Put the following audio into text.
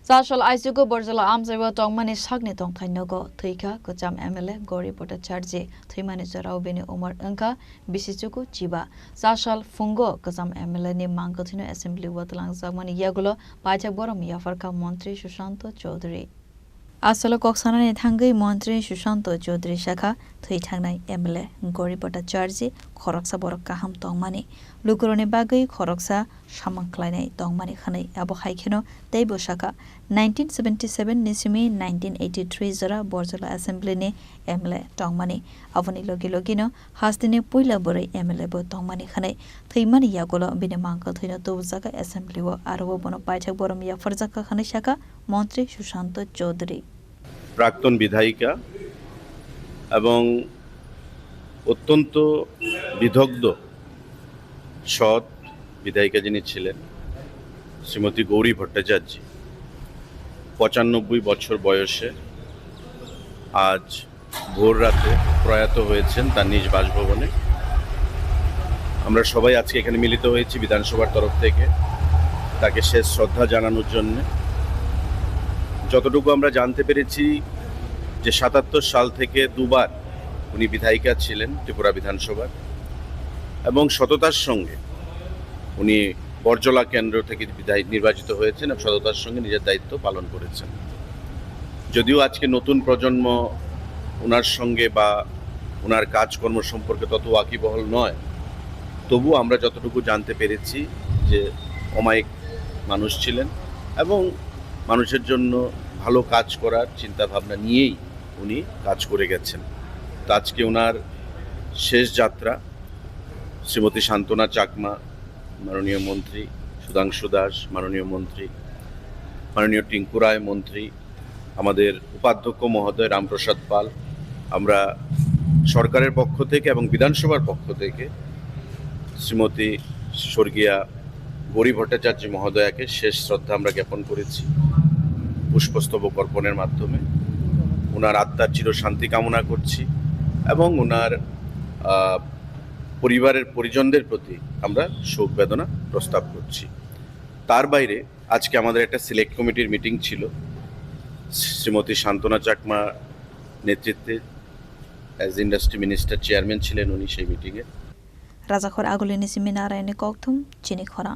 Sashal Aisugo Borjala Amzeva Tongmani Sagni Tongtainogo, Tuika, Kojam MLA, Gori Potacharji, Trimani Zarabini Omar Unka, Bisichuku, Chiba, Sashal Fungo, Kazam MLA ni Mangotino Assembly Watlang Zamani Yagulo, Paja Borom Yafarka Montri Shushanto Chaudhary. Asolo Koksana Tangai Montri Shushanto Chaudhary Shaka, Tuitanai MLA, Gori Potacharji, Koroksa Borokaham Tongmani, Lukurone Bagai, Koroksa, Shaman Kleine, Tongmani Hane, Abu Haikino, Debo Shaka, 1977 Nisimi, 1983 Zara, Borzola Assembly ne, MLA, Tongmani, Avani Logino, Hasdine Puila Bore, MLA Bo Tongmani Hane, Taimani Yagolo, Binemanko, Tino Tuzaka, Assembly, Arabo Bono Pacha Borom Yafarzaka Haneshaka, Montri Shushanto Chaudhary. প্রাক্তন বিধায়িকা এবং অত্যন্ত বিদগ্ধ সৎ বিধায়িকা যিনি ছিলেন শ্রীমতী গৌরী ভট্টাচার্য ৯৫ বছর বয়সে আজ ভোর রাতে প্রয়াত হয়েছেন তার নিজ বাসভবনে। আমরা সবাই আজকে এখানে মিলিত হয়েছি বিধানসভার তরফ থেকে তাকে শেষ শ্রদ্ধা জানানোর জন্য। যতটুকু আমরা জানতে পেরেছি যে ৭৭ সাল থেকে দুবার উনি বিধায়িকা ছিলেন ত্রিপুরা বিধানসভার এবং সততার সঙ্গে উনি বরজলা কেন্দ্র থেকে নির্বাচিত হয়েছেন এবং সততার সঙ্গে নিজের দায়িত্ব পালন করেছেন। যদিও আজকে নতুন প্রজন্ম ওনার সঙ্গে বা ওনার কাজকর্ম সম্পর্কে তত ওয়াকিবহল নয়, তবু আমরা যতটুকু জানতে পেরেছি যে অমায়িক মানুষ ছিলেন এবং মানুষের জন্য ভালো কাজ করার চিন্তাভাবনা নিয়েই উনি কাজ করে গেছেন। তো আজকে ওনার শেষ যাত্রা শ্রীমতী শান্তনা চাকমা মাননীয় মন্ত্রী, সুধাংশু দাস মাননীয় মন্ত্রী, মাননীয় টিঙ্কু রায় মন্ত্রী, আমাদের উপাধ্যক্ষ মহোদয় রামপ্রসাদ পাল, আমরা সরকারের পক্ষ থেকে এবং বিধানসভার পক্ষ থেকে শ্রীমতী স্বর্গীয়া গৌরী ভট্টাচার্য মহোদয়াকে শেষ শ্রদ্ধা আমরা জ্ঞাপন করেছি পুষ্পস্তবক অর্পণের মাধ্যমে। ওনার আত্মার চিরশান্তি কামনা করছি এবং ওনার পরিবারের পরিজনদের প্রতি আমরা শোক বেদনা প্রস্তাব করছি। তার বাইরে আজকে আমাদের একটা সিলেক্ট কমিটির মিটিং ছিল, শ্রীমতী শান্তনা চাকমা নেতৃত্বে অ্যাজ ইন্ডাস্ট্রি মিনিস্টার চেয়ারম্যান ছিলেন উনি সেই মিটিংয়ে। রাজাখর আগুলিনি সিমিনারায়নে ককথুম চিনি খরা।